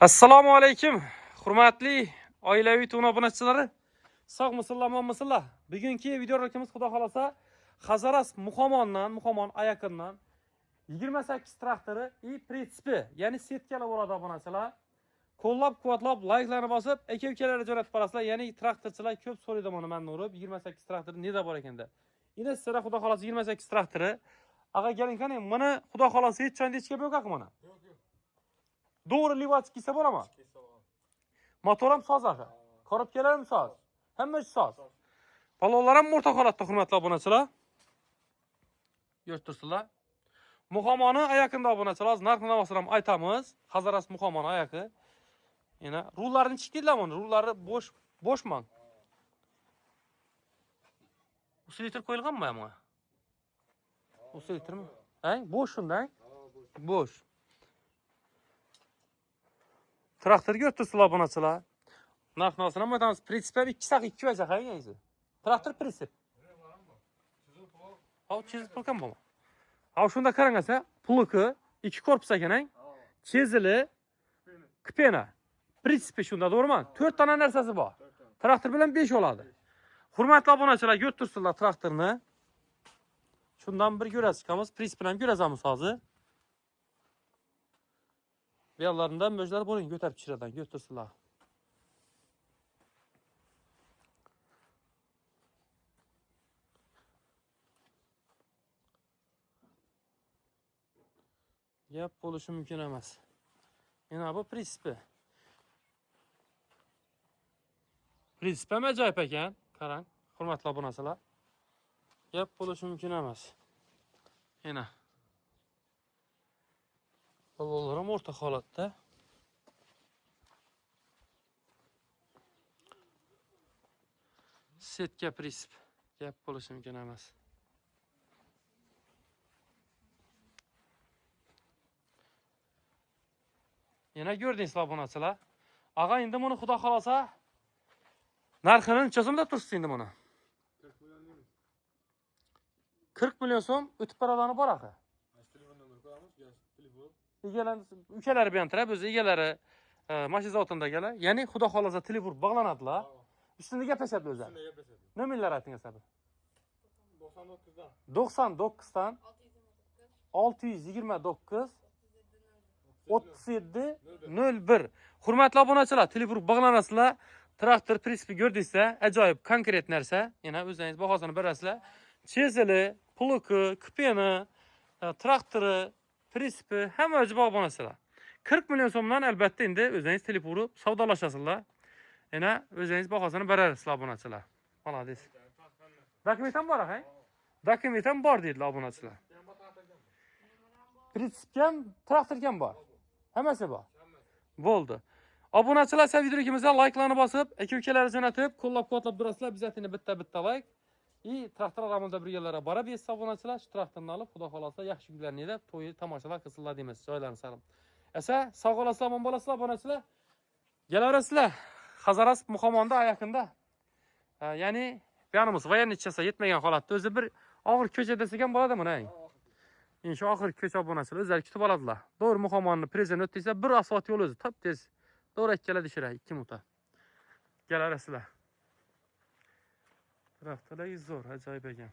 Assalomu alaykum. Hurmatli oilaviy tuna obunachilari. Sog'misizlar, omonmisizlar? Bugungi videorolikimiz xudo xolasa Hazaras Muxomon Ayaqindan 28 traktori prinsipi, ya'ni setkalar bo'ladi obunachilar. Qo'llab-quvvatlab, layklarni bosib, aka-ukalarga jo'natib borasizlar. Ya'ni traktorchilar ko'p so'raydi buni mendan urib, 28 traktori neda bor ekanda. Ina sizlar xudo xolasa 28 traktori. Aga keling qani, mana xudo xolasa hech joyda ichga bo'lgaq mana. Doğru livat kise var ama. Motoram soz axı. Korobkalarim soz. Hamma soz. Balonlarim o'rta holatda, hurmatli obunachilar. Ko'rib turibsizlar. Muxomoni ayaqinda obunachilar, narx-navosini ham aytamiz. Hazaras Muxomoni ayaqi. Yana rullarni chiqdilar buni, rullari bo'shman. Usilitr qo'yilganmi bunga? Usilitrmi? Bo'sh shundan. Bo'sh. Traktor götürsüler obunachilar. Narx-navosini ham aytamiz. Prinsiplar 2 saq 2 vaja qayingiz. Traktor prinsip. Ha, chizib qilgan bu. Ha, shunda qarangasa, puluki 2 korpus ekan, chizili, kupena. Prinsipi shunda, to'g'rimi? 4 tane narsasi bor. Traktor bilan 5 oladi. Hurmatli obunachilar, götürsüler traktorni. Shundan bir ko'rasiz chiqamiz, prinsipini ham ko'rasiz hozir. Yerlaridan möjlar bo'ling, ko'tarib chiradan götürsüler. Gap bo'lishi mumkin emas. Yana bu prinsipi. Prinsip ham ajoyib ekan. Qarang, hurmatli obunachilar. Gap bo'lishi mumkin emas. Yana. Balonlar ham o'rta holatda. Setka prinsip. Gap bo'lishi mumkin emas. Yana gördingizlar obunachilar. Ag'a endi buni xudo xolasa narxini necha tursiz endi buni? 40 million so'm o'tib baradani bor axı. Ukalari bilan turib, o'zi egalari mashina zavodindagilar. Ya'ni xudo xolasa telefon bog'lanadilar. Ustida gaplashadi o'zi. Nomerlar aytingiz abi. 99 dan 629 37 01. Hurmatli obunachilar, telefon bog'lanasizlar. Traktor prinsipi ko'rdingizlar, ajoyib konkret narsa. Yana o'zingiz bahosini berasizlar. Chizili, puluki, kupeni, traktori, prinsipi hamma o'zi bor obunachilar. 40 million so'mdan albatta endi o'zingiz telefonni savdolashasizlar. Yana o'zingiz bahosini berasizlar obunachilar. Malades. Dokumentam bor axay? Dokumentam bor deydilar obunachilar. Prinsipga ham, traktorga ham bor. Hammasi bor. Bo'ldi. Obunachilar, siz videomizga layklarni bosib, aka-ukalarga jo'natib, qo'llab-quvvatlab turasizlar. Bizatini bitta layk. Traktor aramizda birgalara borib, obunachilar shu traktorni olib, xudo xolasa yaxshi kunlarni yeb, to'y tomoshalar qilsinlar deymiz. Joylarni salom. Esa sog' olasizlar, omon bo'lasizlar obunachilar. Kelaverasizlar. Hazaras Muxomonda ayaqinda. Ya'ni yanimiz voyannechasi yetmagan holatda o'zi bir og'ir ko'cha desak ham bo'ladi buni. Shu oxirgi ko'cha obunachilar o'zlari kutib oladilar. To'g'ri Muxomonni prezident o'tdiysa, bir asfalt yo'l o'zi top tez. To'g'ri ikkala dishira 2 minutda. Kelaverasizlar. Traktorlar zo'r, ajoyib ekan.